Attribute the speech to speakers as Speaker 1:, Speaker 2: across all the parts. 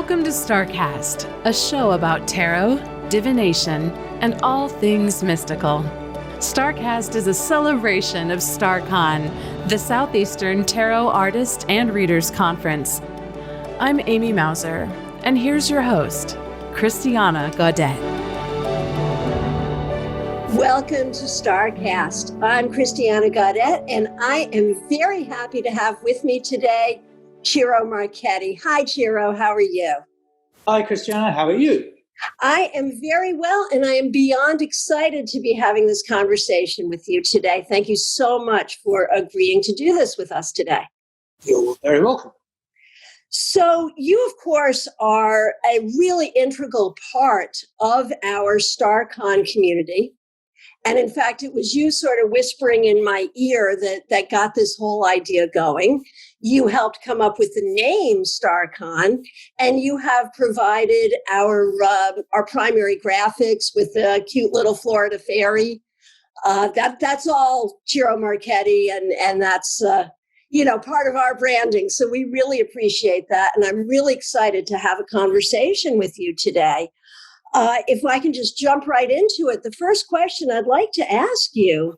Speaker 1: Welcome to StaarCast, a show about tarot, divination, and all things mystical. StaarCast is a celebration of StaarCon, the Southeastern Tarot Artist and Readers Conference. I'm Amy Mauser, and here's your host, Christiana Gaudet.
Speaker 2: Welcome to StaarCast. I'm Christiana Gaudet, and I am very happy to have with me today Ciro Marchetti. Hi, Ciro. How are you?
Speaker 3: Hi, Christiana. How are you?
Speaker 2: I am very well, and I am beyond excited to be having this conversation with you today. Thank you so much for agreeing to do this with us today.
Speaker 3: You're very welcome.
Speaker 2: So you, of course, are a really integral part of our StaarCon community. And in fact, it was you sort of whispering in my ear that got this whole idea going. You helped come up with the name StaarCon, and you have provided our primary graphics with a cute little Florida fairy. That's all Ciro Marchetti, and that's part of our branding. So we really appreciate that, and I'm really excited to have a conversation with you today. If I can just jump right into it, the first question I'd like to ask you,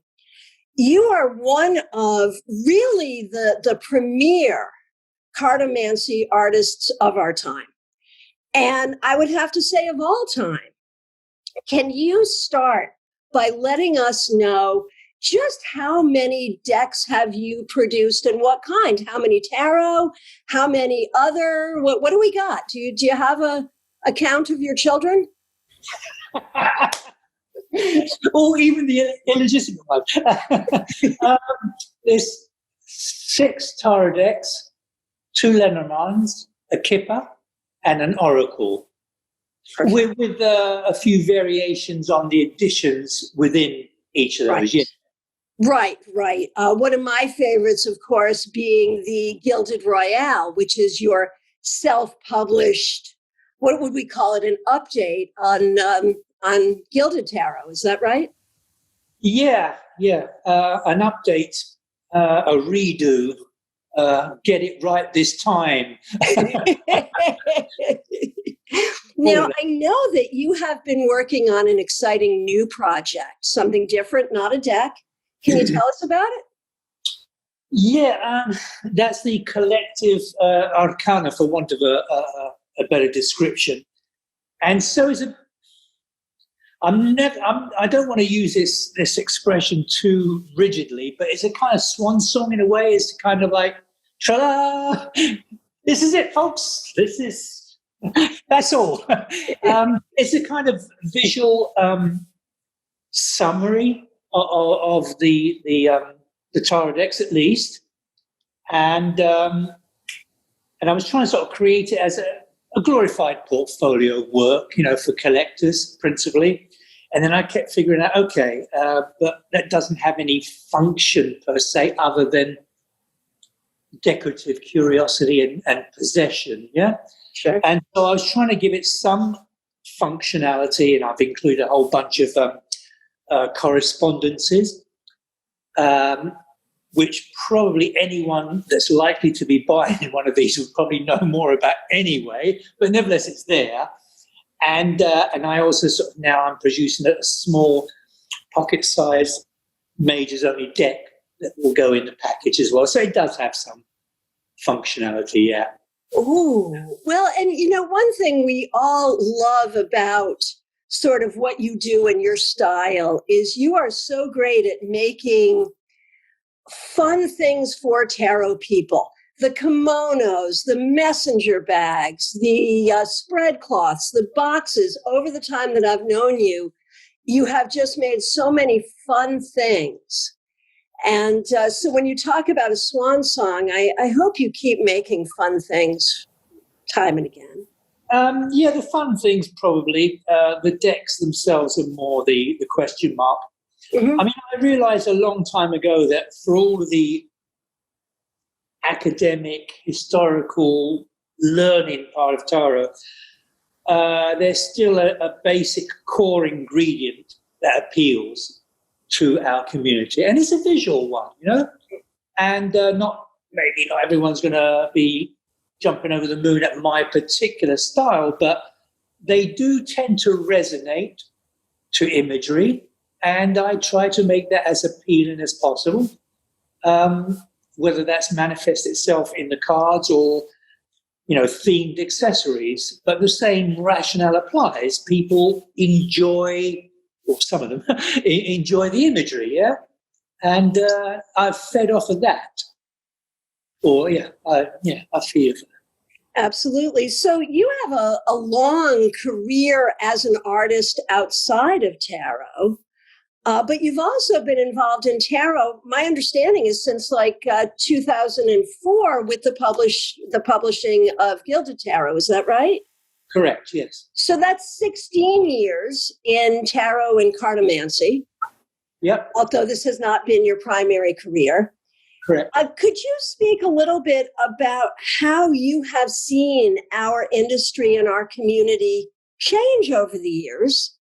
Speaker 2: you are one of really the premier cartomancy artists of our time. And I would have to say of all time. Can you start by letting us know just how many decks have you produced and what kind? How many tarot? How many other? What do we got? Do you have a count of your children?
Speaker 3: Or even the illegitimate one. There's 6 tarot decks, 2 Lenormands, a Kipper, and an Oracle, with a few variations on the additions within each of those.
Speaker 2: Right. One of my favorites, of course, being the Gilded Royale, which is your self-published, what would we call it, an update on Gilded Tarot. Is that right?
Speaker 3: Yeah. An update, a redo, get it right this time.
Speaker 2: Now, I know that you have been working on an exciting new project, something different, not a deck. Can you tell us about it?
Speaker 3: Yeah, that's the collective arcana, for want of a better description. And so I don't want to use this expression too rigidly, but it's a kind of swan song in a way. It's kind of like, ta-da! This is it, folks. That's all. It's a kind of visual summary of the tarot decks, at least, and I was trying to sort of create it as a glorified portfolio of work, for collectors principally. And then I kept figuring out, but that doesn't have any function per se other than decorative curiosity and possession, yeah?
Speaker 2: Sure.
Speaker 3: And so I was trying to give it some functionality, and I've included a whole bunch of correspondences, which probably anyone that's likely to be buying one of these would probably know more about anyway, but nevertheless it's there. And I also now I'm producing a small pocket-sized majors-only deck that will go in the package as well. So it does have some functionality, yeah.
Speaker 2: Ooh, well, and one thing we all love about sort of what you do and your style is you are so great at making fun things for tarot people. The kimonos, the messenger bags, the spread cloths, the boxes. Over the time that I've known you, you have just made so many fun things. And so when you talk about a swan song, I hope you keep making fun things time and again.
Speaker 3: Yeah, the fun things probably. The decks themselves are more the question mark. Mm-hmm. I mean, I realized a long time ago that for all of the academic, historical learning part of tarot, there's still a basic core ingredient that appeals to our community, and it's a visual one, and not everyone's going to be jumping over the moon at my particular style, but they do tend to resonate to imagery, and I try to make that as appealing as possible, whether that's manifest itself in the cards or, themed accessories. But the same rationale applies. People enjoy, or some of them, enjoy the imagery, yeah? And I've fed off of that. Or, I feel for that.
Speaker 2: Absolutely. So you have a long career as an artist outside of tarot, but you've also been involved in tarot. My understanding is since 2004 with the publishing of Gilded Tarot. Is that right?
Speaker 3: Correct, yes.
Speaker 2: So that's 16 years in tarot and cartomancy.
Speaker 3: Yep.
Speaker 2: Although this has not been your primary career.
Speaker 3: Correct.
Speaker 2: Could you speak a little bit about how you have seen our industry and our community change over the years,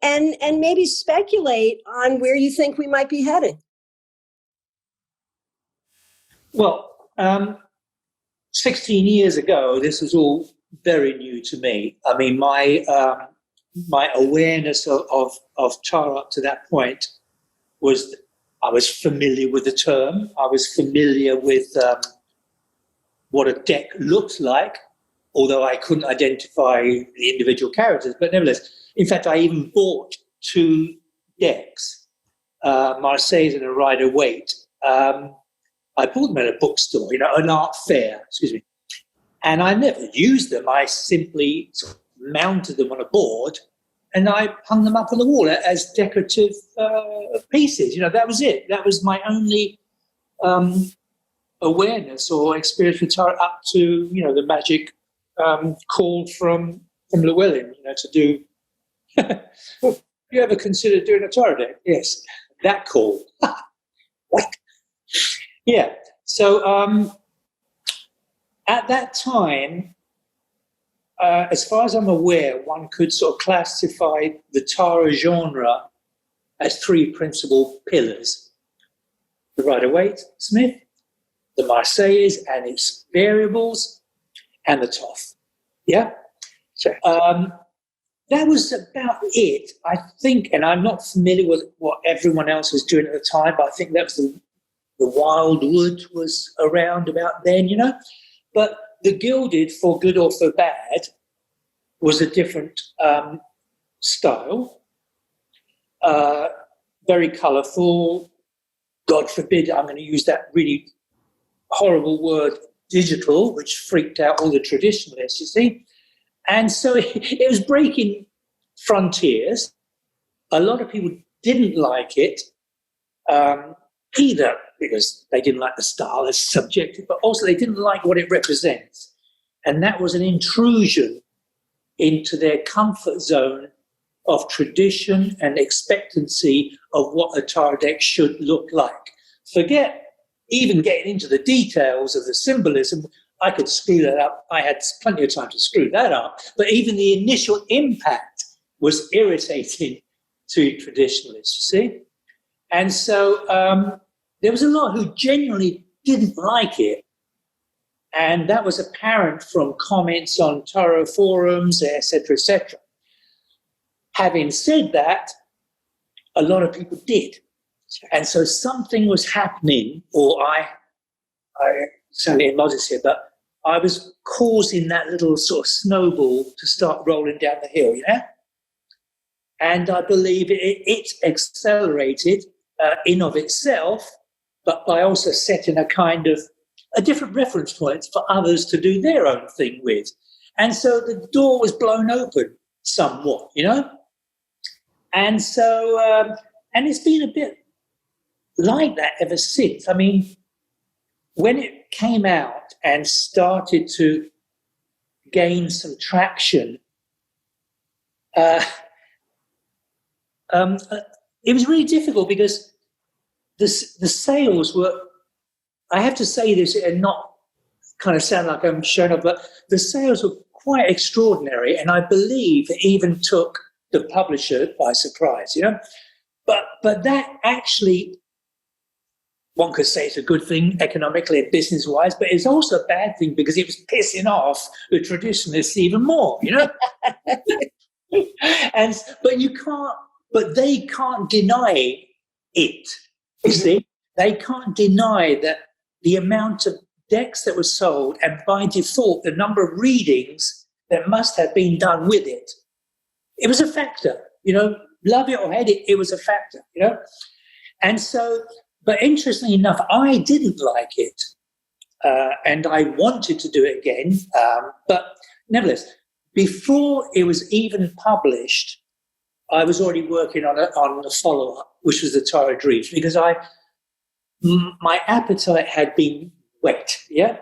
Speaker 2: and maybe speculate on where you think we might be heading?
Speaker 3: Well, 16 years ago, this was all very new to me. I mean, my awareness of tarot up to that point was, I was familiar with the term. I was familiar with what a deck looked like, although I couldn't identify the individual characters. But nevertheless, in fact, I even bought 2 decks, Marseilles and a Rider-Waite. I bought them at a bookstore, an art fair, and I never used them. I simply sort of mounted them on a board and I hung them up on the wall as decorative pieces. That was it. That was my only awareness or experience with tarot up to, the magic call from Llewellyn, to do. Well, you ever considered doing a tarot deck? Yes, that call. What? Yeah. So at that time, as far as I'm aware, one could sort of classify the tarot genre as 3 principal pillars: the Rider-Waite Smith, the Marseilles and its variables, and the Toff. Yeah? So that was about it, I think, and I'm not familiar with what everyone else was doing at the time, but I think that was the Wildwood was around about then, But the Gilded, for good or for bad, was a different style, very colourful. God forbid I'm going to use that really horrible word, digital, which freaked out all the traditionalists, you see. And so it was breaking frontiers. A lot of people didn't like it, either because they didn't like the style as subjective, but also they didn't like what it represents. And that was an intrusion into their comfort zone of tradition and expectancy of what a tarot deck should look like. Forget even getting into the details of the symbolism. I could screw that up. I had plenty of time to screw that up. But even the initial impact was irritating to traditionalists, you see. And so there was a lot who genuinely didn't like it. And that was apparent from comments on tarot forums, etc., etc. Having said that, a lot of people did. And so something was happening, or I sound immodest here, but I was causing that little sort of snowball to start rolling down the hill, And I believe it accelerated in of itself, but by also setting a different reference point for others to do their own thing with. And so the door was blown open somewhat, And so, and it's been a bit like that ever since. I mean, when it came out and started to gain some traction, it was really difficult because the sales were, I have to say this and not kind of sound like I'm showing up, but the sales were quite extraordinary, and I believe it even took the publisher by surprise, But that actually one could say it's a good thing economically and business-wise, but it's also a bad thing because it was pissing off the traditionalists even more, you know? But they can't deny it, you see? They can't deny that the amount of decks that were sold, and by default, the number of readings that must have been done with it, it was a factor, you know? Love it or hate it, it was a factor, you know? And so, but interestingly enough, I didn't like it. And I wanted to do it again. But nevertheless, before it was even published, I was already working on a follow-up, which was the Tarot Dreams, because my appetite had been whet, yeah?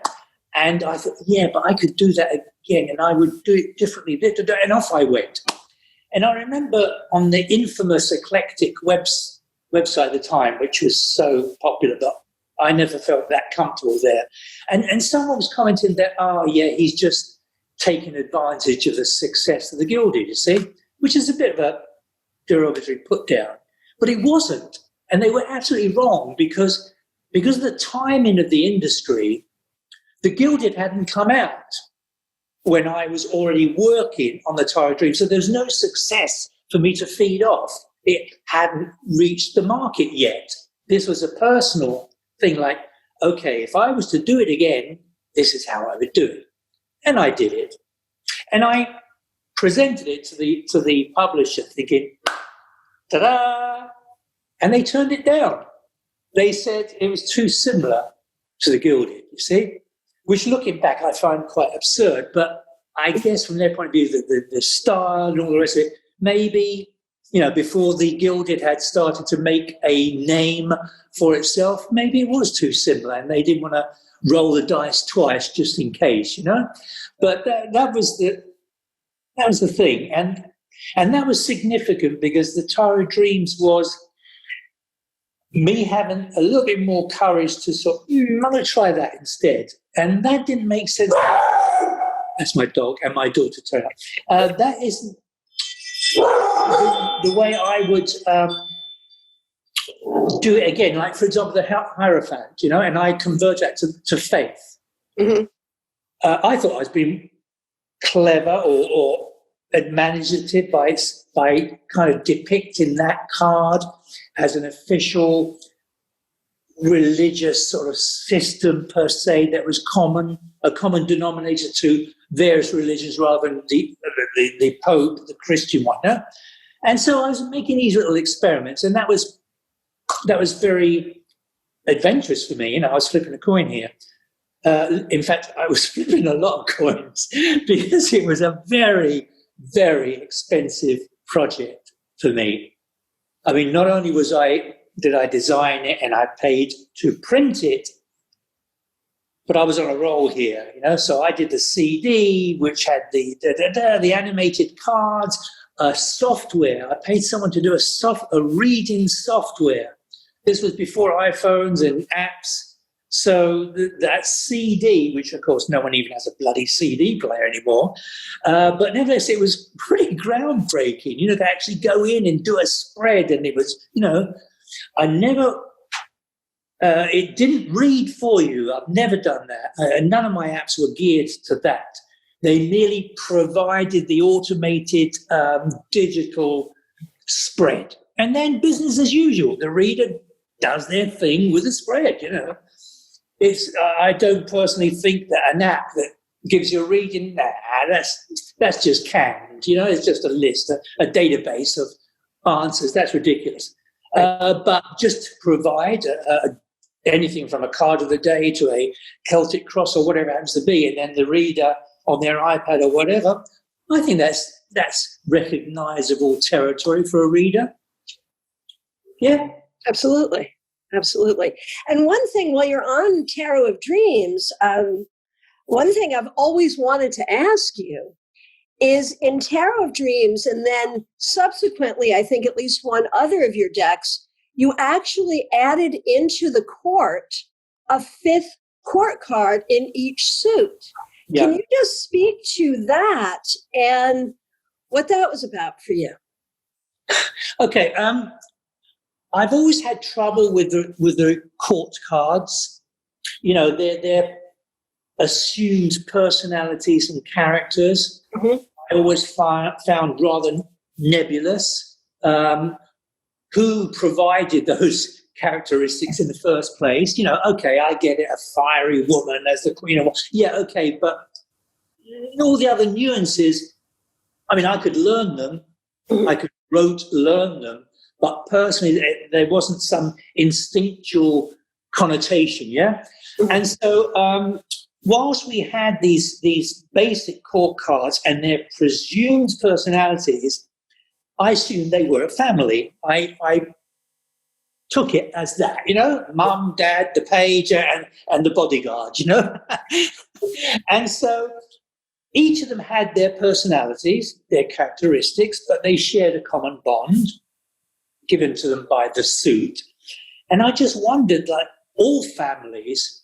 Speaker 3: And I thought, yeah, but I could do that again, and I would do it differently. And off I went. And I remember on the infamous Eclectic website at the time, which was so popular, but I never felt that comfortable there. And someone was commenting that, oh, yeah, he's just taking advantage of the success of the Gilded, you see, which is a bit of a derogatory put down. But it wasn't. And they were absolutely wrong because of the timing of the industry, the Gilded hadn't come out when I was already working on the Tarot Dream. So there's no success for me to feed off. It hadn't reached the market yet. This was a personal thing like, okay, if I was to do it again, this is how I would do it. And I did it. And I presented it to the publisher thinking, ta-da! And they turned it down. They said it was too similar to the Gilded, you see, which looking back I find quite absurd. But I guess from their point of view, the style and all the rest of it, maybe, you know, before the Gilded had started to make a name for itself, maybe it was too similar and they didn't want to roll the dice twice just in case, you know. But that was the thing. And that was significant because the Tarot Dreams was me having a little bit more courage to sort of, I'm going to try that instead. And that didn't make sense. That's my dog and my daughter turned up. That isn't the way I would do it again. Like, for example, the Hierophant, you know, and I convert that to faith. Mm-hmm. I thought I was being clever or imaginative by kind of depicting that card as an official religious sort of system per se that was a common denominator to various religions rather than the Pope, the Christian one. No? And so I was making these little experiments, and that was very adventurous for me. You know, I was flipping a coin here. In fact, I was flipping a lot of coins because it was a very, very expensive project for me. I mean, not only did I design it and I paid to print it, but I was on a roll here, you know. So I did the CD, which had the animated cards, software. I paid someone to do a reading software. This was before iPhones and apps. So that CD, which of course no one even has a bloody CD player anymore, but nevertheless it was pretty groundbreaking, you know, to actually go in and do a spread. And it was, you know, it didn't read for you. I've never done that. And none of my apps were geared to that. They merely provided the automated digital spread. And then business as usual. The reader does their thing with the spread, you know. I don't personally think that an app that gives you a reading, that's just canned. You know, it's just a list, a database of answers. That's ridiculous. But just to provide anything from a card of the day to a Celtic cross or whatever it happens to be, and then the reader on their iPad or whatever, I think that's recognizable territory for a reader. Yeah,
Speaker 2: absolutely. Absolutely. And one thing, while you're on Tarot of Dreams, one thing I've always wanted to ask you is in Tarot of Dreams, and then subsequently, I think at least one other of your decks, you actually added into the court a fifth court card in each suit. Yeah. Can you just speak to that and what that was about for you?
Speaker 3: Okay. I've always had trouble with the court cards. You know, they're assumed personalities and characters.
Speaker 2: Mm-hmm.
Speaker 3: I always found rather nebulous. Who provided those characteristics in the first place? You know, okay, I get it, a fiery woman as the queen of, yeah, okay, but all the other nuances, I mean, I could learn them, I could learn them, but personally, there wasn't some instinctual connotation, yeah? And so, whilst we had these basic court cards and their presumed personalities, I assumed they were a family. I took it as that, you know, mum, dad, the page, and the bodyguard, you know. And so each of them had their personalities, their characteristics, but they shared a common bond given to them by the suit. And I just wondered, like, all families,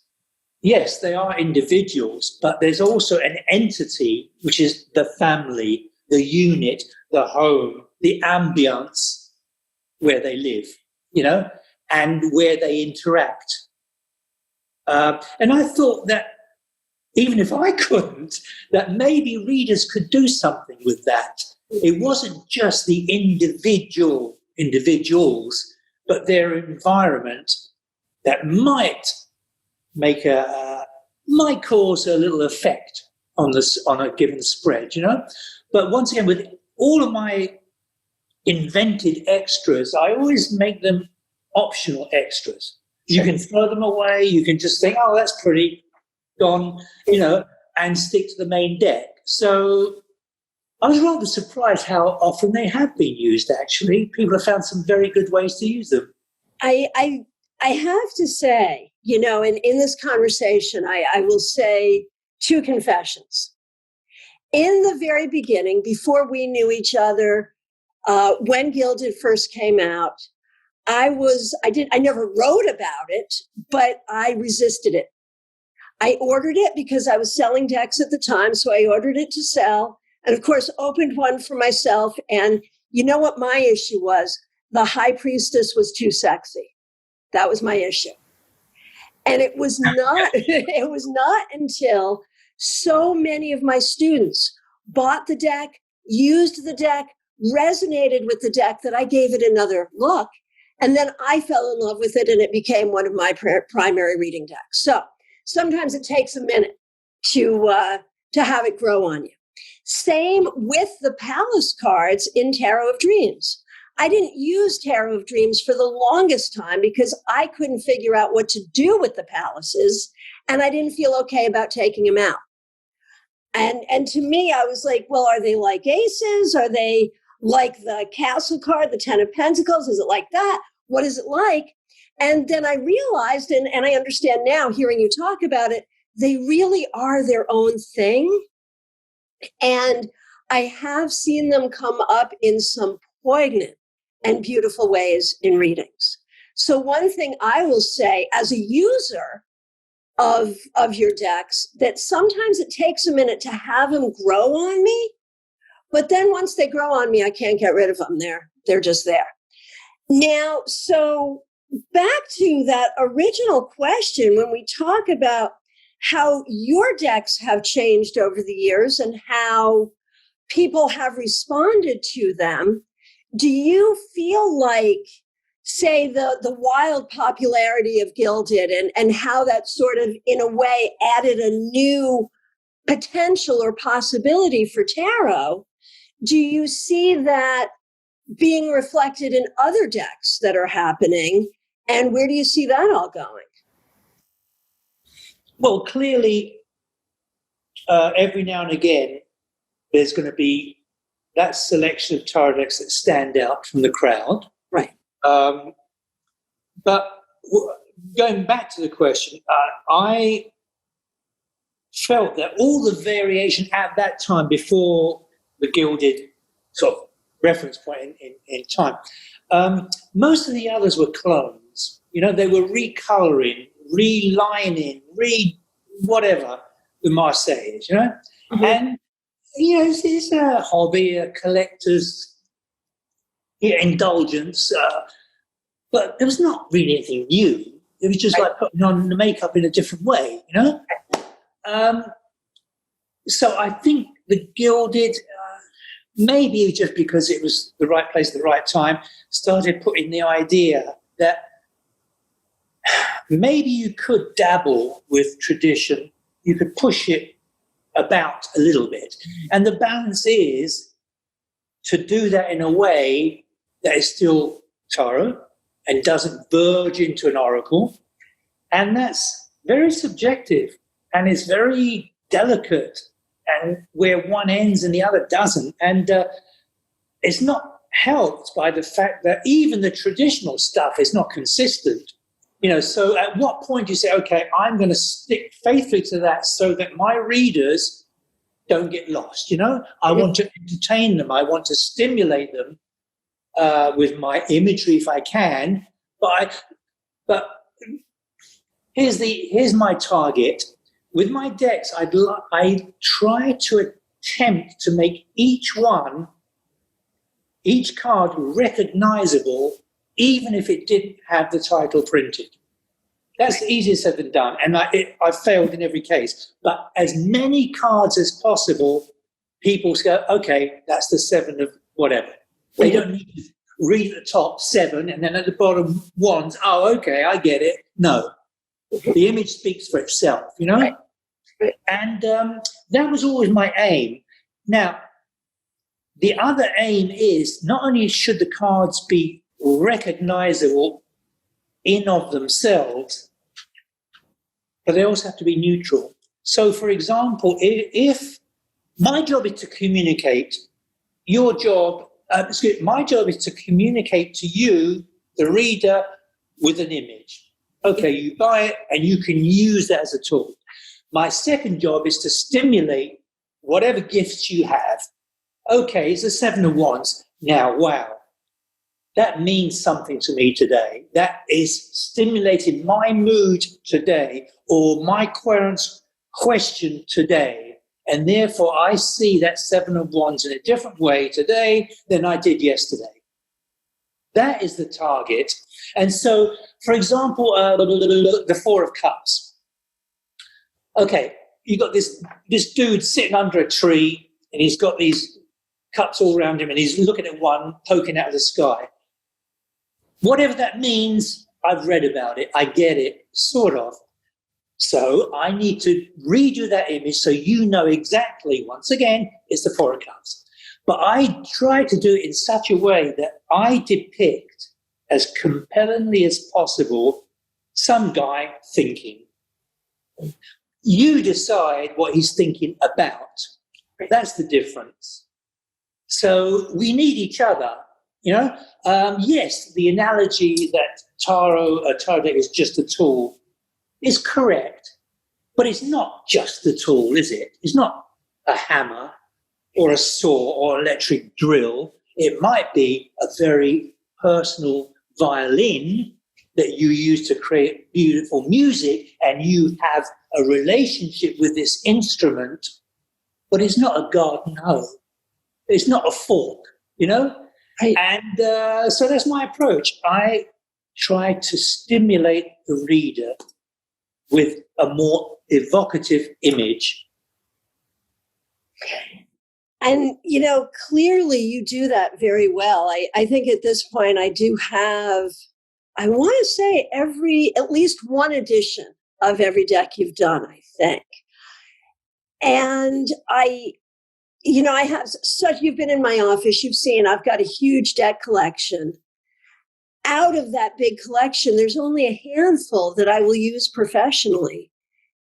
Speaker 3: yes, they are individuals, but there's also an entity, which is the family, the unit, the home, the ambience where they live, you know, and where they interact. And I thought that even if I couldn't, that maybe readers could do something with that. It wasn't just the individuals, but their environment that might might cause a little effect on a given spread, you know. But once again, with all of my invented extras, I always make them optional extras. You can throw them away. You can just think, oh, that's pretty, gone, you know, and stick to the main deck. So I was rather surprised how often they have been used, actually. People have found some very good ways to use them.
Speaker 2: I have to say, you know, in this conversation, I will say two confessions. In the very beginning, before we knew each other, when Gilded first came out, I never wrote about it, but I resisted it. I ordered it because I was selling decks at the time, so I ordered it to sell, and of course opened one for myself. And you know what my issue was? The High Priestess was too sexy. That was my issue. And it was not until so many of my students bought the deck, used the deck, resonated with the deck, that I gave it another look. And then I fell in love with it, and it became one of my primary reading decks. So sometimes it takes a minute to have it grow on you. Same with the Palace cards in Tarot of Dreams. I didn't use Tarot of Dreams for the longest time because I couldn't figure out what to do with the palaces, and I didn't feel okay about taking them out. And to me, I was like, well, are they like aces? Are they like the Castle card, the Ten of Pentacles? Is it like that? What is it like? And then I realized, and I understand now, hearing you talk about it, they really are their own thing. And I have seen them come up in some poignant and beautiful ways in readings. So one thing I will say as a user of your decks, that sometimes it takes a minute to have them grow on me, but then once they grow on me, I can't get rid of them. They're just there. Now, so back to that original question, when we talk about how your decks have changed over the years and how people have responded to them, do you feel like, say, the wild popularity of Gilded and how that sort of, in a way, added a new potential or possibility for tarot, do you see that being reflected in other decks that are happening? And where do you see that all going?
Speaker 3: Well, clearly, every now and again, there's going to be that selection of tarot decks that stand out from the crowd.
Speaker 2: Right.
Speaker 3: But going back to the question, I felt that all the variation at that time, before the Gilded sort of reference point in time, most of the others were clones. You know, they were recoloring, relining, whatever the Marseilles, you know? Mm-hmm. And, you know, it's a hobby, a collector's indulgence. but there was not really anything new. It was just like putting on the makeup in a different way, you know? So I think the Gilded, maybe just because it was the right place at the right time, started putting the idea that maybe you could dabble with tradition, you could push it about a little bit. And the balance is to do that in a way that is still tarot and doesn't verge into an oracle. And that's very subjective and it's very delicate, and where one ends and the other doesn't. And it's not helped by the fact that even the traditional stuff is not consistent. You know, so at what point do you say, okay, I'm going to stick faithfully to that so that my readers don't get lost, you know? I want to entertain them. I want to stimulate them with my imagery if I can. But here's my target. With my decks, I try to attempt to make each card recognizable, even if it didn't have the title printed. That's easier said than done, and I failed in every case. But as many cards as possible, people go, okay, that's the 7 of whatever. They don't need to read at the top 7, and then at the bottom wands. Oh, okay, I get it. No. The image speaks for itself, you know? Right. And that was always my aim. Now, the other aim is not only should the cards be recognizable in of themselves, but they also have to be neutral. So, for example, if my job is to communicate, my job is to communicate to you, the reader, with an image. Okay, you buy it and you can use that as a tool. My second job is to stimulate whatever gifts you have. Okay, it's a 7 of Wands. Now, wow, that means something to me today. That is stimulating my mood today or my question today. And therefore, I see that 7 of Wands in a different way today than I did yesterday. That is the target. And so, for example, the 4 of Cups. Okay, you got this dude sitting under a tree, and he's got these cups all around him, and he's looking at one poking out of the sky. Whatever that means, I've read about it. I get it, sort of. So I need to redo that image so you know exactly, once again, it's the 4 of Cups. But I try to do it in such a way that I depict as compellingly as possible some guy thinking. You decide what he's thinking about. That's the difference. So we need each other, you know. Yes, the analogy that a tarot deck is just a tool is correct, but it's not just a tool, is it? It's not a hammer or a saw or electric drill. It might be a very personal violin that you use to create beautiful music, and you have a relationship with this instrument, but it's not a garden hoe. It's not a fork, you know? Right. And so that's my approach. I try to stimulate the reader with a more evocative image.
Speaker 2: And, you know, clearly you do that very well. I think at this point I do have, I want to say at least one edition of every deck you've done, I think. And I have you've been in my office, you've seen, I've got a huge deck collection. Out of that big collection, there's only a handful that I will use professionally.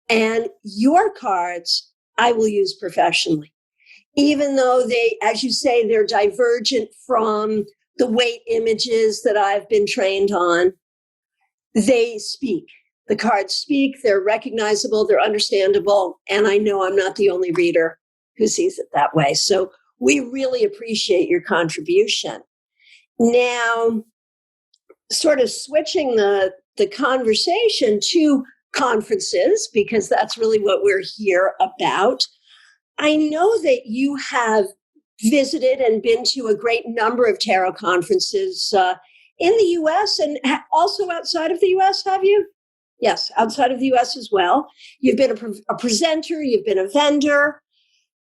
Speaker 2: And your cards, I will use professionally. Even though they, as you say, they're divergent from the weight images that I've been trained on, they speak. The cards speak, they're recognizable, they're understandable, and I know I'm not the only reader who sees it that way. So we really appreciate your contribution. Now, sort of switching the conversation to conferences, because that's really what we're here about. I know that you have visited and been to a great number of tarot conferences in the US and also outside of the US, have you? Yes, outside of the US as well. You've been a presenter, you've been a vendor.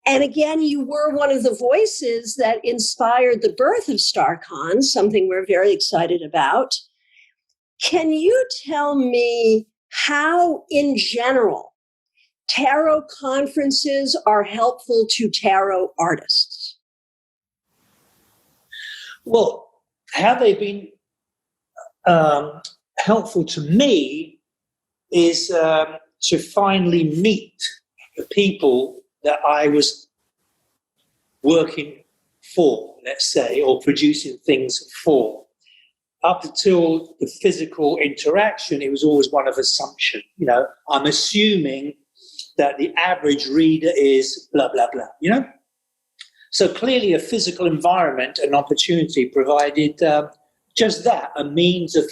Speaker 2: And again, you were one of the voices that inspired the birth of StaarCon, something we're very excited about. Can you tell me how, in general, tarot conferences are helpful to tarot artists?
Speaker 3: Well, how they've been helpful to me is to finally meet the people that I was working for, let's say, or producing things for. Up until the physical interaction, it was always one of assumption. You know, I'm assuming that the average reader is blah, blah, blah, you know? So clearly a physical environment, an opportunity provided just that, a means of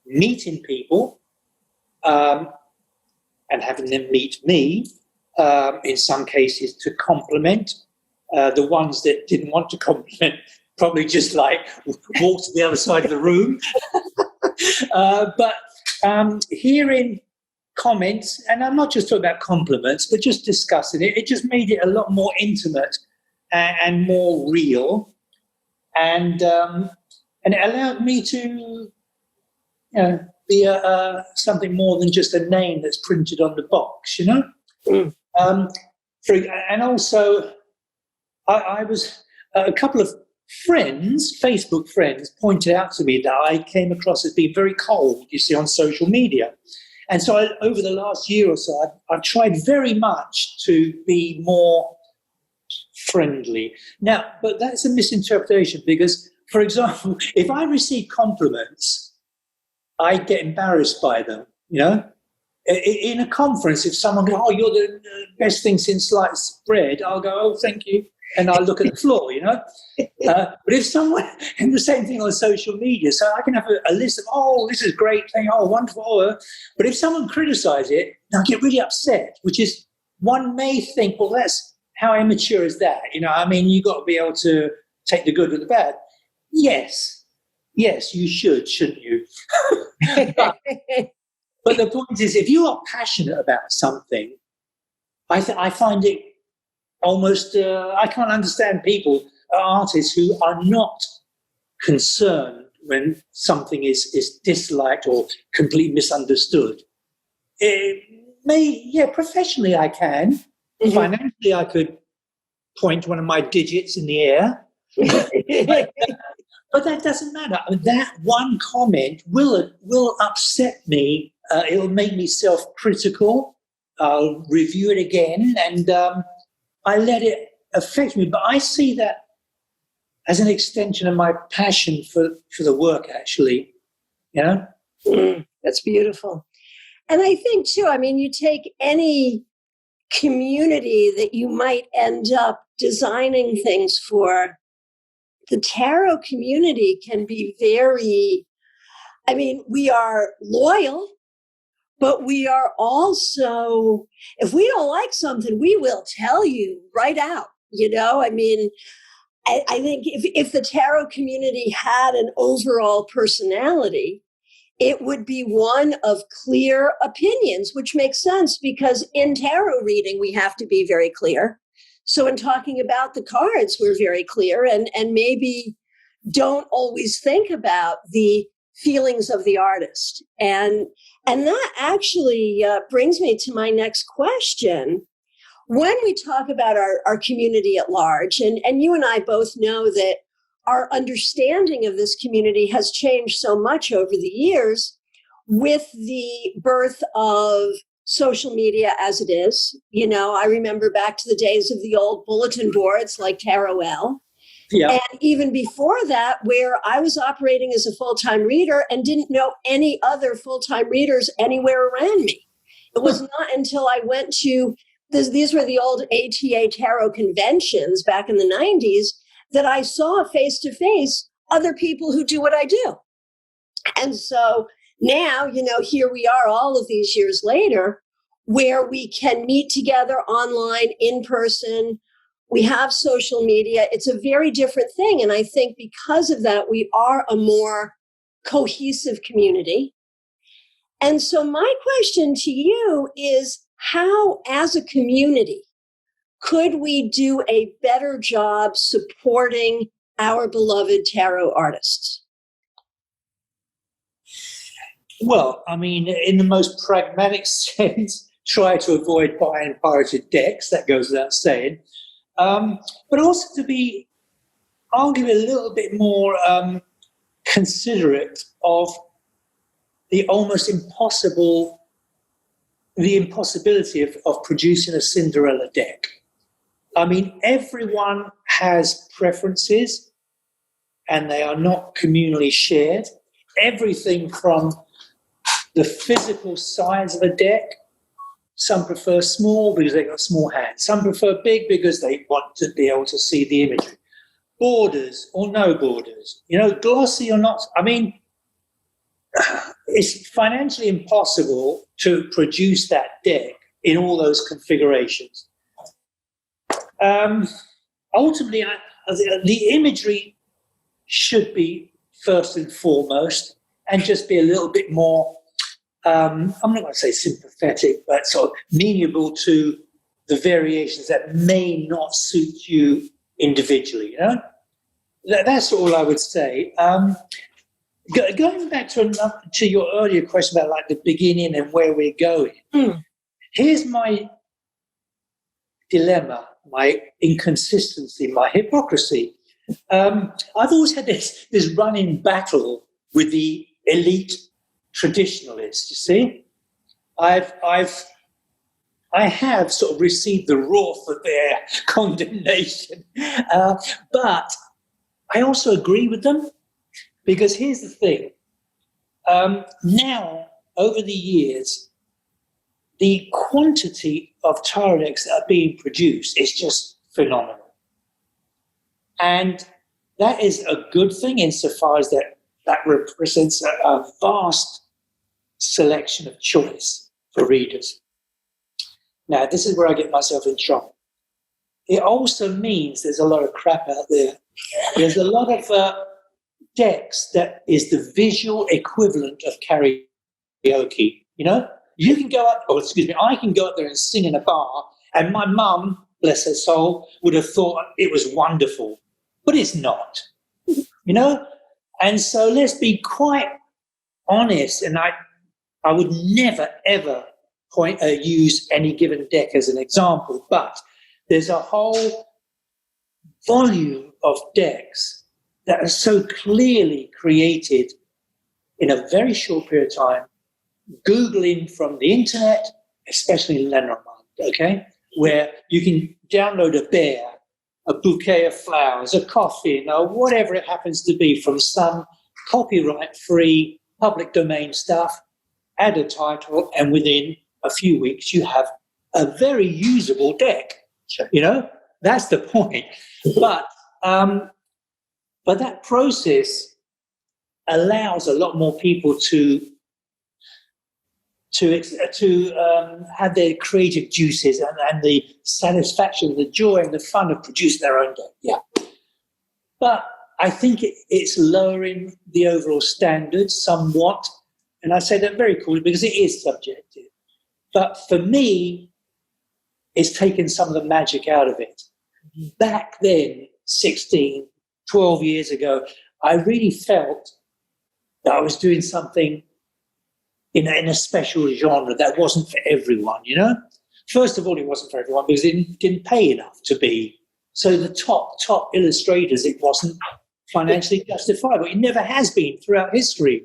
Speaker 3: meeting people and having them meet me, in some cases to compliment. The ones that didn't want to compliment probably just like walked to the other side of the room. But hearing comments, and I'm not just talking about compliments, but just discussing it, it just made it a lot more intimate and more real. And it allowed me to, be something more than just a name that's printed on the box, you know? Mm. And also, I was, a couple of friends, Facebook friends, pointed out to me that I came across as being very cold, you see, on social media. And so over the last year or so, I've tried very much to be more friendly. Now, but that's a misinterpretation because, for example, if I receive compliments, I get embarrassed by them, you know? In a conference, if someone goes, "Oh, you're the best thing since sliced bread," I'll go, "Oh, thank you." And I'll look at the floor, you know? But if someone, and the same thing on social media, so I can have a list of, "Oh, this is great thing, oh, wonderful." But if someone criticizes it, I'll get really upset, which is, one may think, well, that's, how immature is that? You know, I mean, you've got to be able to take the good with the bad. Yes, you should, shouldn't you? But the point is, if you are passionate about something, I find it almost, I can't understand people, artists who are not concerned when something is disliked or completely misunderstood. Professionally I can. Mm-hmm. Financially I could point one of my digits in the air. But that doesn't matter. I mean, that one comment will upset me. It'll make me self-critical. I'll review it again, and I let it affect me. But I see that as an extension of my passion for the work, actually. You know?
Speaker 2: That's beautiful. And I think, too, I mean, you take any community that you might end up designing things for, the tarot community can be very, I mean, we are loyal, but we are also, if we don't like something, we will tell you right out, you know? I mean, I think if the tarot community had an overall personality, it would be one of clear opinions, which makes sense because in tarot reading, we have to be very clear. So in talking about the cards, we're very clear and maybe don't always think about the feelings of the artist. And that actually brings me to my next question. When we talk about our community at large, and you and I both know that our understanding of this community has changed so much over the years with the birth of social media as it is. You know, I remember back to the days of the old bulletin boards like Tarot. Yeah. And even before that, where I was operating as a full-time reader and didn't know any other full-time readers anywhere around me. It was not until I went to, these were the old ATA tarot conventions back in the 90s, that I saw face-to-face other people who do what I do. And so now, you know, here we are all of these years later, where we can meet together online, in person. We have social media. It's a very different thing. And I think because of that, we are a more cohesive community. And so my question to you is, how, as a community, could we do a better job supporting our beloved tarot artists?
Speaker 3: Well, I mean, in the most pragmatic sense, try to avoid buying pirated decks. That goes without saying. But also to be, arguably, a little bit more considerate of the almost impossibility of producing a Cinderella deck. I mean, everyone has preferences, and they are not communally shared. Everything from the physical size of a deck. Some prefer small because they've got small hands. Some prefer big because they want to be able to see the imagery. Borders or no borders, glossy or not. I mean, it's financially impossible to produce that deck in all those configurations. Ultimately, the imagery should be first and foremost, and just be a little bit more, I'm not going to say sympathetic, but sort of amenable to the variations that may not suit you individually. That's all I would say. Going back to your earlier question about like the beginning and where we're going, here's my dilemma, my inconsistency, my hypocrisy. I've always had this running battle with the elite traditionalists. You see, I have sort of received the wrath of their condemnation, but I also agree with them, because here's the thing. Now, over the years, the quantity of tarot decks that are being produced is just phenomenal. And that is a good thing insofar as that represents a vast selection of choice for readers. Now, this is where I get myself in trouble. It also means there's a lot of crap out there. There's a lot of decks that is the visual equivalent of karaoke. You can go up, I can go up there and sing in a bar, and my mum, bless her soul, would have thought it was wonderful, but it's not, And so let's be quite honest, and I would never, ever use any given deck as an example, but there's a whole volume of decks that are so clearly created in a very short period of time, Googling from the internet, especially Lenormand, okay, where you can download a bear, a bouquet of flowers, a coffin, or whatever it happens to be from some copyright-free public domain stuff, add a title, and within a few weeks you have a very usable deck. That's the point. But that process allows a lot more people to have their creative juices and the satisfaction, the joy and the fun of producing their own deck. Yeah. But I think it's lowering the overall standards somewhat. And I say that very coolly because it is subjective. But for me, it's taken some of the magic out of it. Back then, 16, 12 years ago, I really felt that I was doing something in a special genre that wasn't for everyone, First of all, it wasn't for everyone because it didn't pay enough to be. So the top illustrators, it wasn't financially justifiable. It never has been throughout history,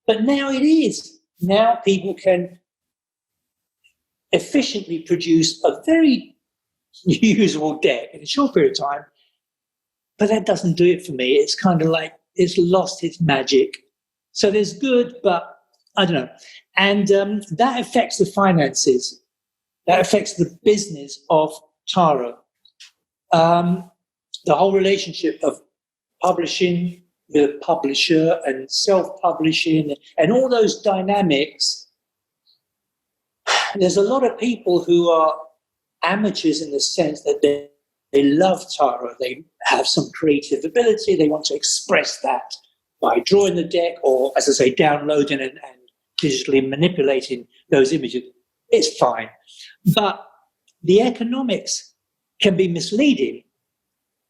Speaker 3: But now it is. Now people can efficiently produce a very usable deck in a short period of time, but that doesn't do it for me. It's kind of like it's lost its magic. So there's good, but I don't know. And that affects the finances. That affects the business of tarot. The whole relationship of publishing, the publisher, and self-publishing, and all those dynamics. There's a lot of people who are amateurs in the sense that They love tarot. They have some creative ability. They want to express that by drawing the deck or, as I say, downloading and digitally manipulating those images. It's fine. But the economics can be misleading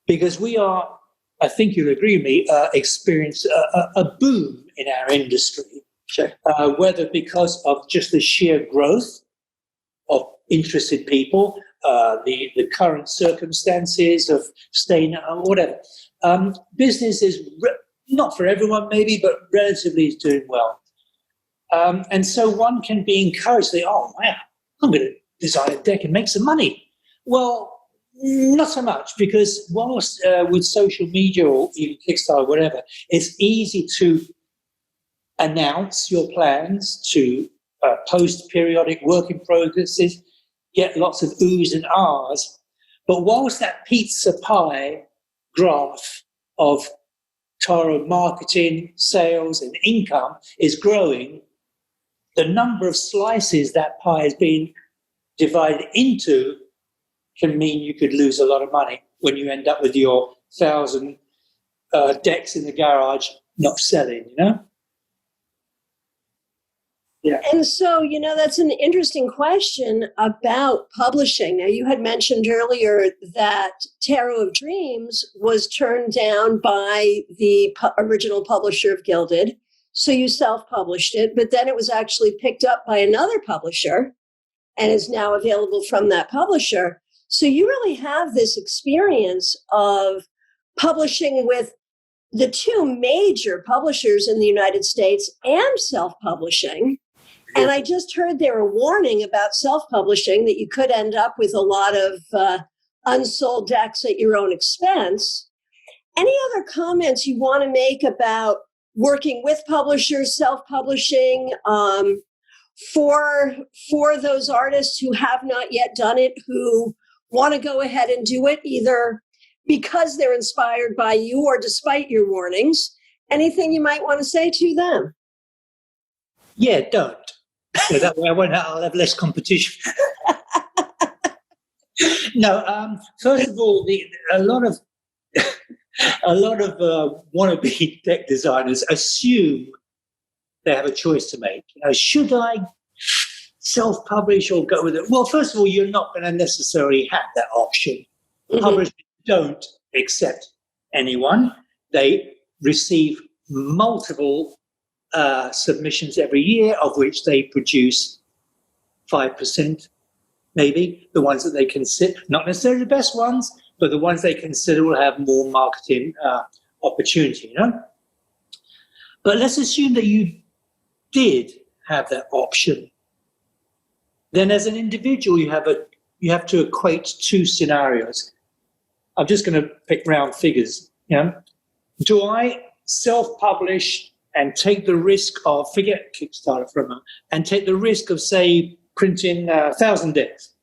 Speaker 3: because we are, I think you'll agree with me, experience a boom in our industry.
Speaker 2: Sure.
Speaker 3: Whether because of just the sheer growth of interested people, the current circumstances of staying at home, whatever. Business is not for everyone, maybe, but relatively is doing well. And so one can be encouraged to say, oh, wow, I'm going to design a deck and make some money. Well, not so much, because whilst with social media or even Kickstarter or whatever, it's easy to announce your plans, to post periodic work in progresses, get lots of oohs and ahs. But whilst that pizza pie graph of tarot marketing, sales, and income is growing, the number of slices that pie is being divided into can mean you could lose a lot of money when you end up with your 1,000 decks in the garage not selling, you know? Yeah.
Speaker 2: And so, that's an interesting question about publishing. Now, you had mentioned earlier that Tarot of Dreams was turned down by the original publisher of Gilded. So you self-published it, but then it was actually picked up by another publisher and is now available from that publisher. So you really have this experience of publishing with the two major publishers in the United States and self-publishing. And I just heard there a warning about self-publishing that you could end up with a lot of unsold decks at your own expense. Any other comments you want to make about working with publishers, self-publishing, for those artists who have not yet done it, who want to go ahead and do it, either because they're inspired by you or despite your warnings? Anything you might want to say to them?
Speaker 3: Yeah, don't. So that way I'll have less competition. No, first of all, a lot of wannabe deck designers assume they have a choice to make. Should I self-publish or go with it? Well, first of all, you're not going to necessarily have that option. Mm-hmm. Publishers don't accept anyone. They receive multiple submissions every year, of which they produce 5%, maybe, the ones that they consider, not necessarily the best ones, but the ones they consider will have more marketing opportunity, But let's assume that you did have that option. Then as an individual, you have to equate two scenarios. I'm just going to pick round figures. Do I self-publish and take the risk of, forget Kickstarter for a moment, and take the risk of, say, printing 1,000 decks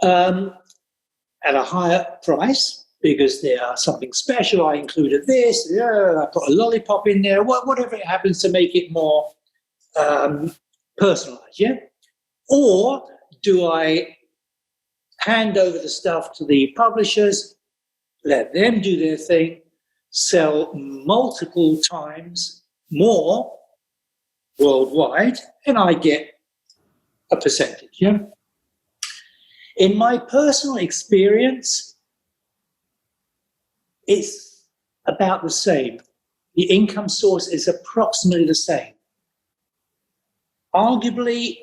Speaker 3: at a higher price because they are something special? I included this, I put a lollipop in there, whatever it happens to make it more personalized, yeah? Or do I hand over the stuff to the publishers, let them do their thing, sell multiple times more worldwide, and I get a percentage, yeah? In my personal experience, it's about the same. The income source is approximately the same. Arguably,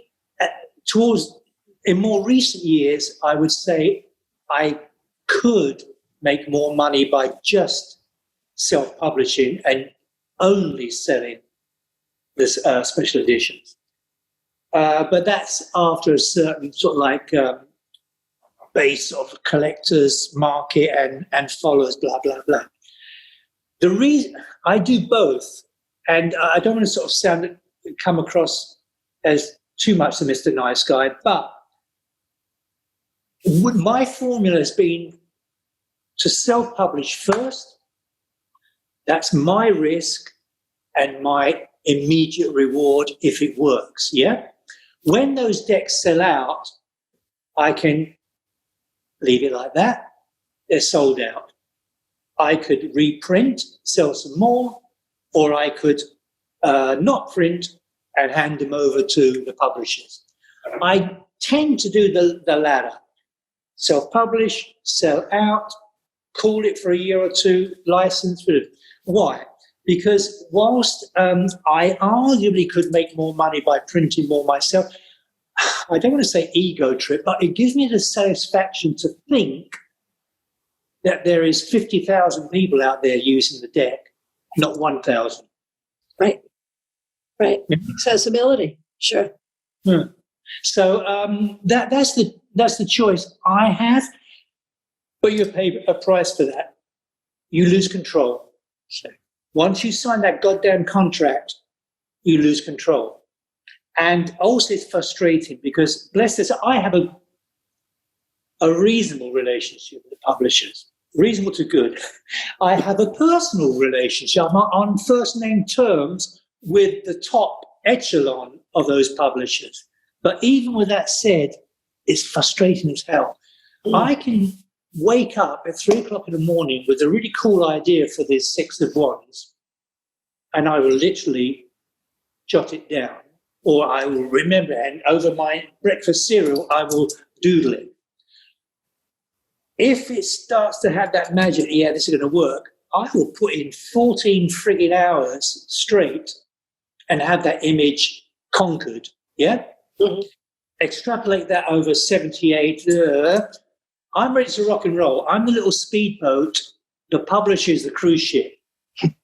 Speaker 3: in more recent years, I would say I could make more money by just self-publishing and only selling this special editions. But that's after a certain sort of base of collectors, market and followers, blah, blah, blah. The reason I do both, and I don't want to sort of come across as too much the Mr. Nice Guy, but my formula has been to self-publish first. That's my risk and my immediate reward if it works, yeah? When those decks sell out, I can leave it like that. They're sold out. I could reprint, sell some more, or I could not print and hand them over to the publishers. I tend to do the latter. Self-publish, sell out, call it for a year or two, license. Why? Because whilst I arguably could make more money by printing more myself, I don't want to say ego trip, but it gives me the satisfaction to think that there is 50,000 people out there using the deck, not 1,000.
Speaker 2: Right. Accessibility, sure.
Speaker 3: So that's the choice I have, but you pay a price for that. You lose control. So once you sign that goddamn contract, you lose control. And also it's frustrating because, bless this, I have a reasonable relationship with the publishers, reasonable to good. I have a personal relationship. I'm on first name terms with the top echelon of those publishers. But even with that said, it's frustrating as hell. I can wake up at 3 o'clock in the morning with a really cool idea for this Six of Wands, and I will literally jot it down, or I will remember it, and over my breakfast cereal, I will doodle it. If it starts to have that magic, yeah, this is going to work, I will put in 14 frigging hours straight and have that image conquered, yeah? Mm-hmm. Extrapolate that over 78. I'm ready to rock and roll. I'm the little speedboat. The publisher is the cruise ship,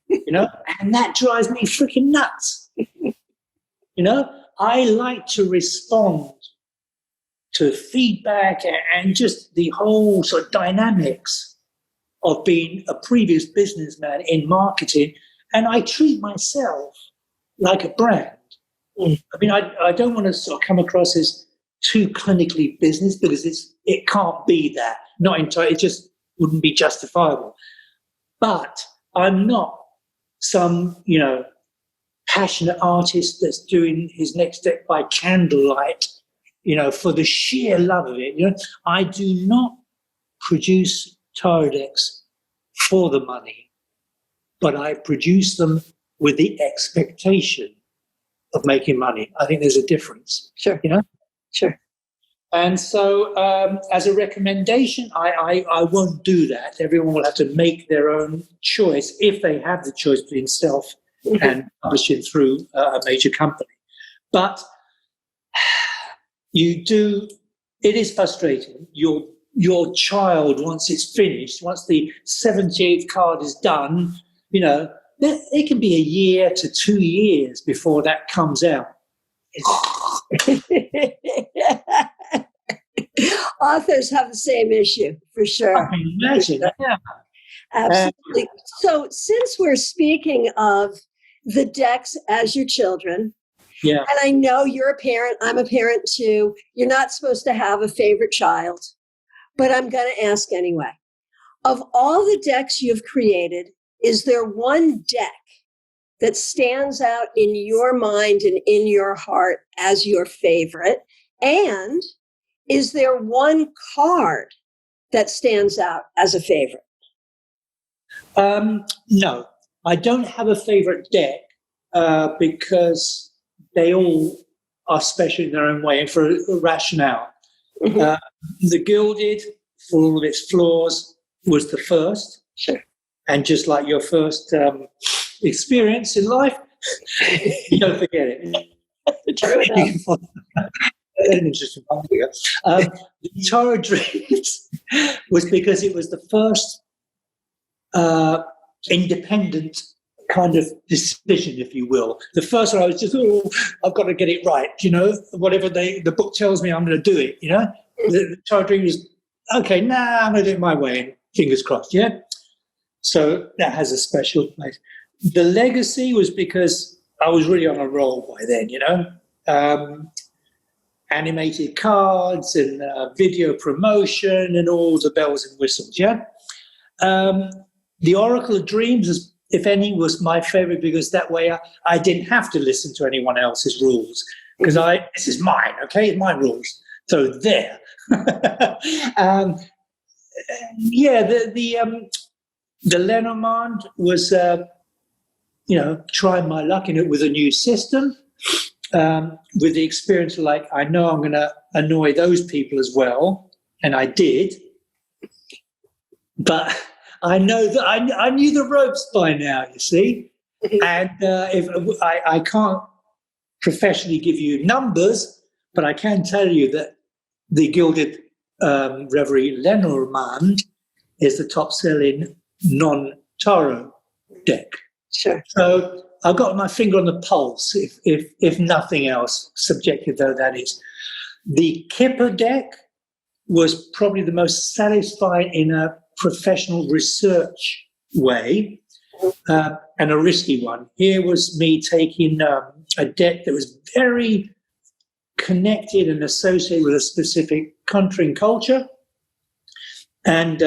Speaker 3: you know? And that drives me freaking nuts. You know, I like to respond to feedback and just the whole sort of dynamics of being a previous businessman in marketing. And I treat myself like a brand. I mean, I don't want to sort of come across as too clinically business because it can't be that. Not entirely, it just wouldn't be justifiable. But I'm not some, you know, passionate artist that's doing his next deck by candlelight, you know, for the sheer love of it. You know, I do not produce tarot decks for the money, but I produce them with the expectation of making money. I think there's a difference.
Speaker 2: Sure.
Speaker 3: You know?
Speaker 2: Sure.
Speaker 3: And so as a recommendation, I won't do that. Everyone will have to make their own choice if they have the choice between self and publishing through a major company. But it is frustrating. Your child, once it's finished, once the 78th card is done, you know, it can be a year to 2 years before that comes out.
Speaker 2: Authors have the same issue, for sure.
Speaker 3: I can imagine. Yeah.
Speaker 2: Absolutely. So since we're speaking of the decks as your children,
Speaker 3: yeah,
Speaker 2: and I know you're a parent, I'm a parent too, you're not supposed to have a favorite child, but I'm going to ask anyway. Of all the decks you've created, is there one deck that stands out in your mind and in your heart as your favorite? And is there one card that stands out as a favorite?
Speaker 3: No, I don't have a favorite deck because they all are special in their own way and for a rationale. Mm-hmm. The Gilded, for all of its flaws, was the first.
Speaker 2: Sure.
Speaker 3: And just like your first experience in life, you don't forget it.
Speaker 2: True enough.
Speaker 3: The Tarot Dreams was because it was the first independent kind of decision, if you will. The first one I was just, I've got to get it right, you know, whatever the book tells me, I'm going to do it, you know. The Tarot Dreams was, okay, I'm going to do it my way, and fingers crossed, yeah. So that has a special place. The Legacy was because I was really on a roll by then, you know. Animated cards and video promotion and all the bells and whistles, yeah. The Oracle of Dreams, if any, was my favorite because that way I didn't have to listen to anyone else's rules because this is mine, okay? It's my rules. So there. yeah, the Lenormand was, trying my luck in it with a new system, with the experience of like, I know I'm going to annoy those people as well, and I did. But I know that I knew the ropes by now, you see. And if I can't professionally give you numbers, but I can tell you that the Gilded Reverie Lenormand is the top-selling non-tarot deck.
Speaker 2: Sure.
Speaker 3: So I've got my finger on the pulse, if nothing else, subjective though that is. The Kipper deck was probably the most satisfying in a professional research way, and a risky one. Here was me taking a deck that was very connected and associated with a specific country and culture, and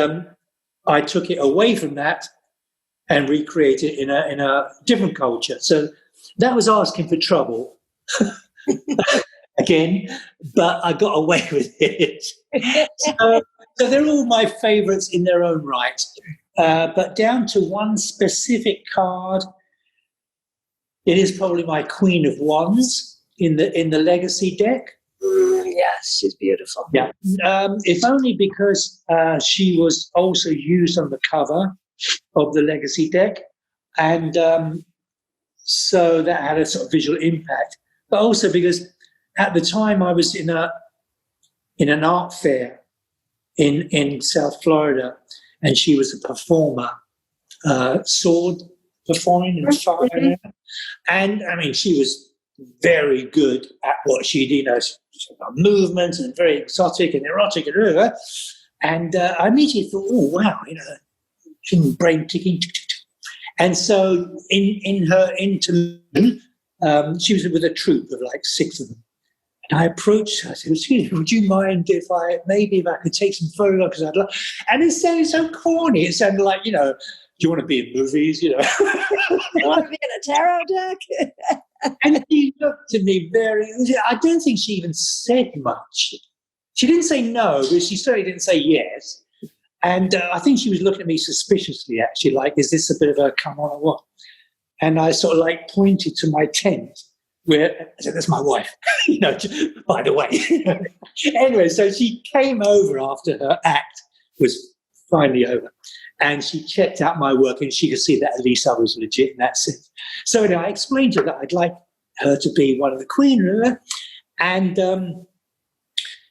Speaker 3: I took it away from that and recreated it in a different culture. So that was asking for trouble again, but I got away with it. So they're all my favourites in their own right. But down to one specific card, it is probably my Queen of Wands in the Legacy deck.
Speaker 2: Yes, she's beautiful.
Speaker 3: Yeah, if only because she was also used on the cover of the Legacy deck, and so that had a sort of visual impact. But also because at the time I was in an art fair in South Florida, and she was a performer, sword performing and fire, and I mean she was very good at what she did. Movement and very exotic and erotic and I immediately thought, oh wow, brain ticking. And so in her interlude, she was with a troupe of like 6 of them. And I approached her, I said, excuse me, would you mind if I could take some photographs? And it sounded so corny. It sounded like, do you want to be in movies?
Speaker 2: You want to be in a tarot deck?
Speaker 3: And she looked at me I don't think she even said much. She didn't say no, but she certainly didn't say yes. And I think she was looking at me suspiciously, actually, like, is this a bit of a come on or what? And I sort of like pointed to my tent where I said, that's my wife, by the way. Anyway, so she came over after her act was finally over. And she checked out my work, and she could see that at least I was legit in that sense. So anyway, I explained to her that I'd like her to be one of the Queen, and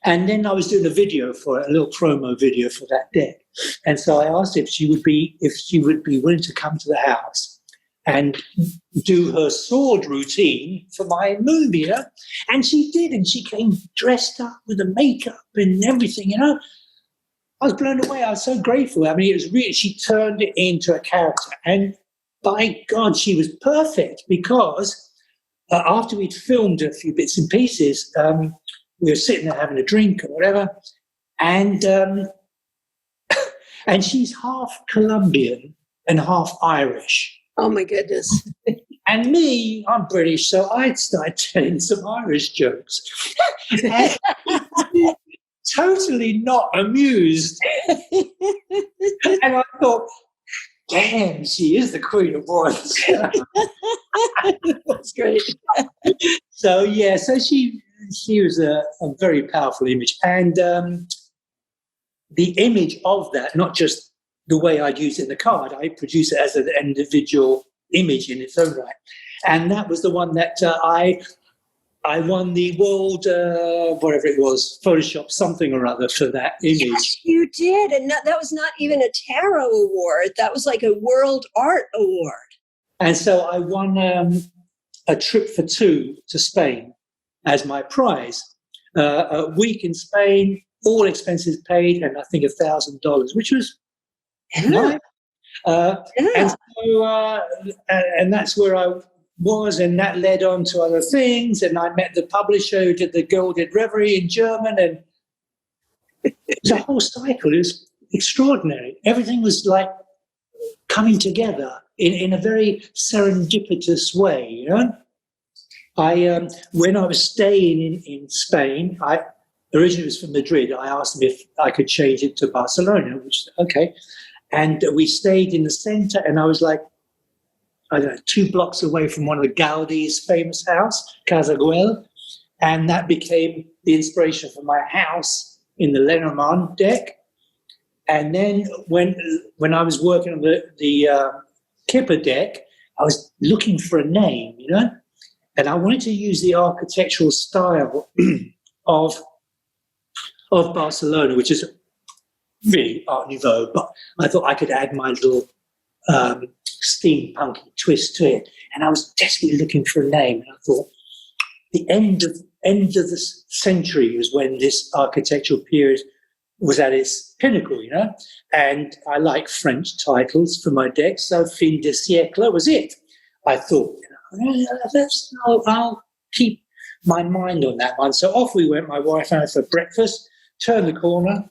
Speaker 3: then I was doing a video for a little promo video for that deck. And so I asked if she would be willing to come to the house and do her sword routine for my movie, And she did, and she came dressed up with the makeup and everything, I was blown away. I was so grateful. I mean, it was really, she turned it into a character. And by God, she was perfect because after we'd filmed a few bits and pieces, we were sitting there having a drink or whatever. And and she's half Colombian and half Irish.
Speaker 2: Oh, my goodness.
Speaker 3: And me, I'm British, so I started telling some Irish jokes. Totally not amused. And I thought, damn, she is the Queen of Wands.
Speaker 2: That's great.
Speaker 3: So she was a very powerful image. And the image of that, not just the way I'd use it in the card, I produce it as an individual image in its own right. And that was the one that I won the world, whatever it was, Photoshop something or other for that image.
Speaker 2: Yes, you did. And that was not even a tarot award. That was like a world art award.
Speaker 3: And so I won a trip for 2 to Spain as my prize. A week in Spain, all expenses paid, and I think $1,000, which was nice. And so, and that's where I was, and that led on to other things, and I met the publisher who did the Gilded Reverie in German, and it was a whole cycle. It was extraordinary. Everything was like coming together in a very serendipitous way, I when I was staying in Spain, originally was from Madrid. I asked them if I could change it to Barcelona, which okay. And we stayed in the center, and I was like, I don't know, 2 blocks away from one of the Gaudi's famous house, Casa Güell, and that became the inspiration for my house in the Lenormand deck. And then when I was working on the Kipper deck, I was looking for a name, and I wanted to use the architectural style of Barcelona, which is really Art Nouveau, but I thought I could add my little steampunky twist to it. And I was desperately looking for a name, and I thought the end of the century was when this architectural period was at its pinnacle, and I like French titles for my deck, so fin de siècle was it. I thought, I'll keep my mind on that one. So off we went, my wife and I, for breakfast, turned the corner,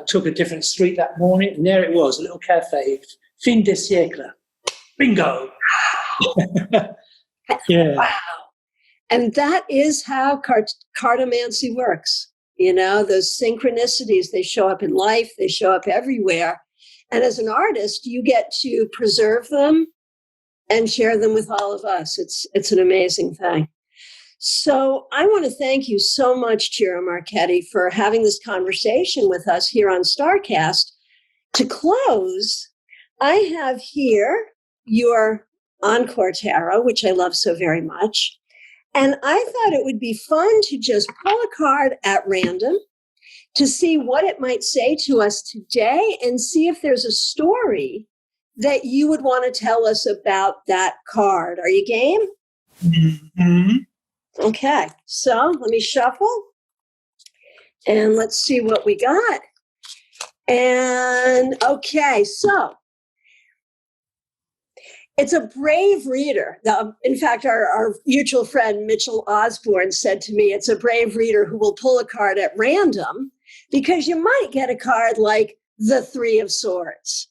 Speaker 3: took a different street that morning, and there it was, a little cafe, fin de siècle. Bingo! Yeah.
Speaker 2: Wow. And that is how cartomancy works. Those synchronicities, they show up in life, they show up everywhere. And as an artist, you get to preserve them and share them with all of us. It's an amazing thing. So I want to thank you so much, Ciro Marchetti, for having this conversation with us here on StaarCast. To close, I have here your Encore Tarot, which I love so very much. And I thought it would be fun to just pull a card at random to see what it might say to us today and see if there's a story that you would want to tell us about that card. Are you game?
Speaker 3: Mm-hmm.
Speaker 2: Okay, so let me shuffle and let's see what we got. And okay, so it's a brave reader. In fact, our mutual friend Mitchell Osborne said to me, it's a brave reader who will pull a card at random because you might get a card like the 3 of Swords.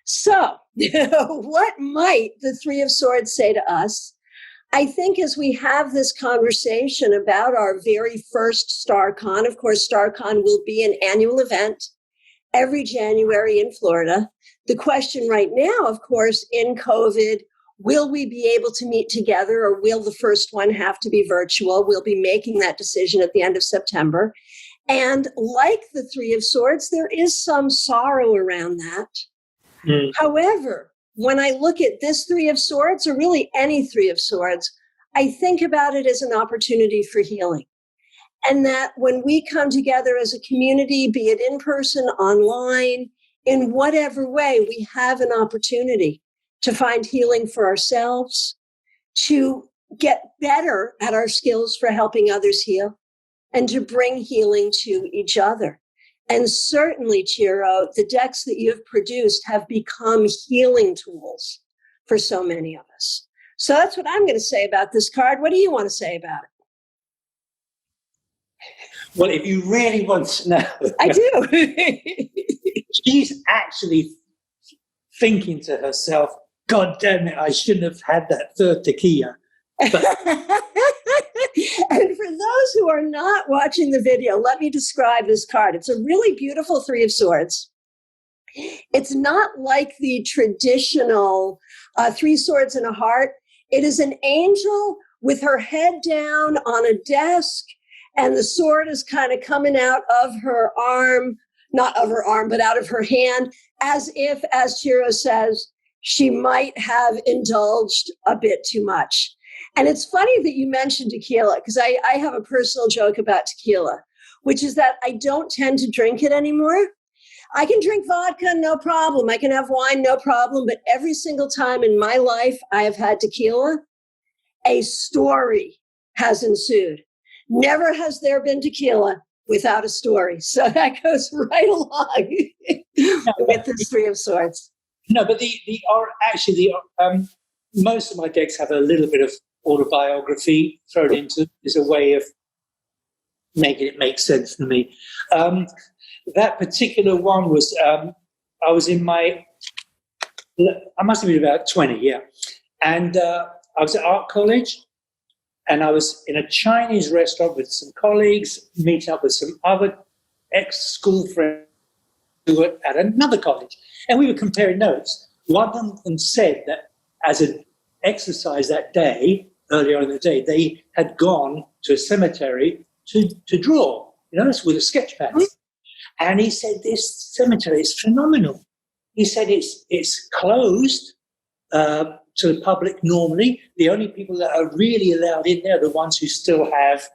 Speaker 2: So what might the 3 of Swords say to us? I think as we have this conversation about our very first StaarCon, of course, StaarCon will be an annual event every January in Florida. The question right now, of course, in COVID, will we be able to meet together or will the first one have to be virtual? We'll be making that decision at the end of September. And like the 3 of Swords, there is some sorrow around that. Mm. However, when I look at this 3 of Swords, or really any 3 of Swords, I think about it as an opportunity for healing. And that when we come together as a community, be it in person, online, in whatever way, we have an opportunity to find healing for ourselves, to get better at our skills for helping others heal, and to bring healing to each other. And certainly, Ciro, the decks that you've produced have become healing tools for so many of us. So that's what I'm going to say about this card. What do you want to say about it?
Speaker 3: Well, if you really want to know,
Speaker 2: I do.
Speaker 3: She's actually thinking to herself, God damn it, I shouldn't have had that third tequila. But
Speaker 2: and for those who are not watching the video, let me describe this card. It's a really beautiful 3 of Swords. It's not like the traditional 3 swords and a heart. It is an angel with her head down on a desk, and the sword is kind of coming out of her arm, not of her arm, but out of her hand, as if, as Ciro says, she might have indulged a bit too much. And it's funny that you mentioned tequila, because I have a personal joke about tequila, which is that I don't tend to drink it anymore. I can drink vodka, no problem. I can have wine, no problem. But every single time in my life I have had tequila, a story has ensued. Never has there been tequila without a story. So that goes right along with this 3 of Swords.
Speaker 3: No, but most of my decks have a little bit of autobiography thrown into as a way of making it make sense for me. That particular one was, I was in I must have been about 20, yeah. And I was at art college, And I was in a Chinese restaurant with some colleagues, meeting up with some other ex-school friends who were at another college. And we were comparing notes. One of them said that as an exercise that day, earlier in the day, they had gone to a cemetery to draw, with a sketch pad. And he said, this cemetery is phenomenal. He said it's closed to the public normally. The only people that are really allowed in there are the ones who still have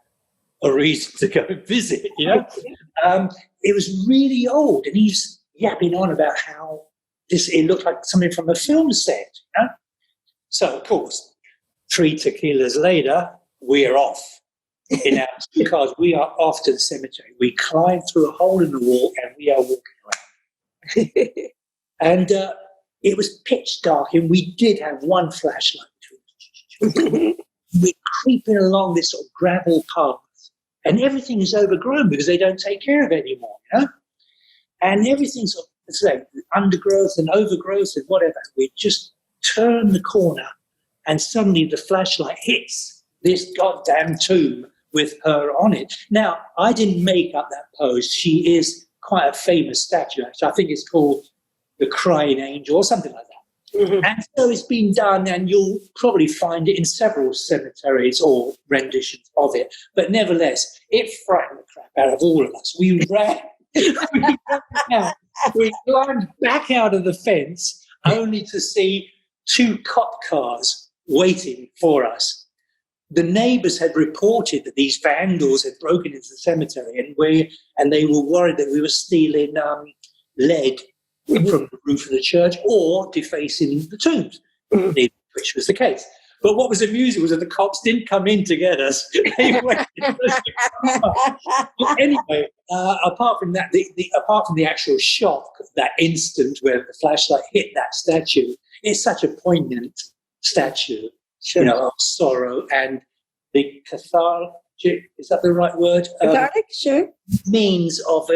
Speaker 3: a reason to go visit, It was really old. And he's yapping on about how it looked like something from a film set, So, of course, 3 tequilas later, we're off in our cars. We are off to the cemetery. We climb through a hole in the wall and we are walking around. And it was pitch dark, and we did have one flashlight. We're creeping along this sort of gravel path, and everything is overgrown because they don't take care of it anymore, And everything's undergrowth and overgrowth and whatever. We just turn the corner, and suddenly the flashlight hits this goddamn tomb with her on it. Now, I didn't make up that pose. She is quite a famous statue, actually. I think it's called the Crying Angel or something like that. Mm-hmm. And so it's been done, and you'll probably find it in several cemeteries or renditions of it. But nevertheless, it frightened the crap out of all of us. We ran. We climbed back out of the fence only to see 2 cop cars waiting for us. The neighbours had reported that these vandals had broken into the cemetery, and they were worried that we were stealing lead from the roof of the church or defacing the tombs, which was the case. But what was amusing was that the cops didn't come in to get us. They went anyway, apart from that, apart from the actual shock of that instant where the flashlight hit that statue, it's such a poignant statue, of sorrow and the cathartic, is that the right word?
Speaker 2: Cathartic, sure.
Speaker 3: Means of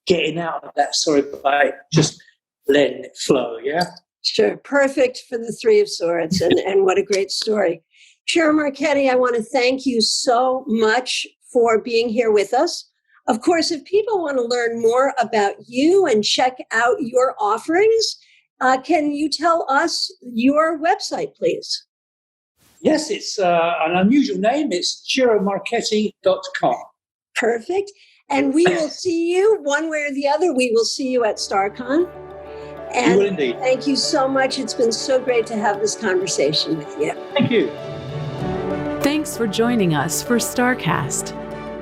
Speaker 3: getting out of that sorrow by just letting it flow,
Speaker 2: Sure. Perfect for the 3 of Swords, and what a great story. Ciro Marchetti, I want to thank you so much for being here with us. Of course, if people want to learn more about you and check out your offerings, can you tell us your website, please?
Speaker 3: Yes, it's an unusual name. It's ciromarchetti.com.
Speaker 2: Perfect. And we will see you one way or the other. We will see you at StaarCon. And
Speaker 3: you will indeed.
Speaker 2: Thank you so much. It's been so great to have this conversation with you.
Speaker 3: Thank you.
Speaker 1: Thanks for joining us for StaarCast.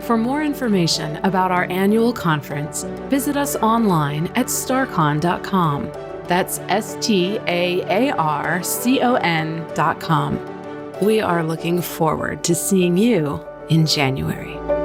Speaker 1: For more information about our annual conference, visit us online at StaarCon.com. That's StaarCon.com. We are looking forward to seeing you in January.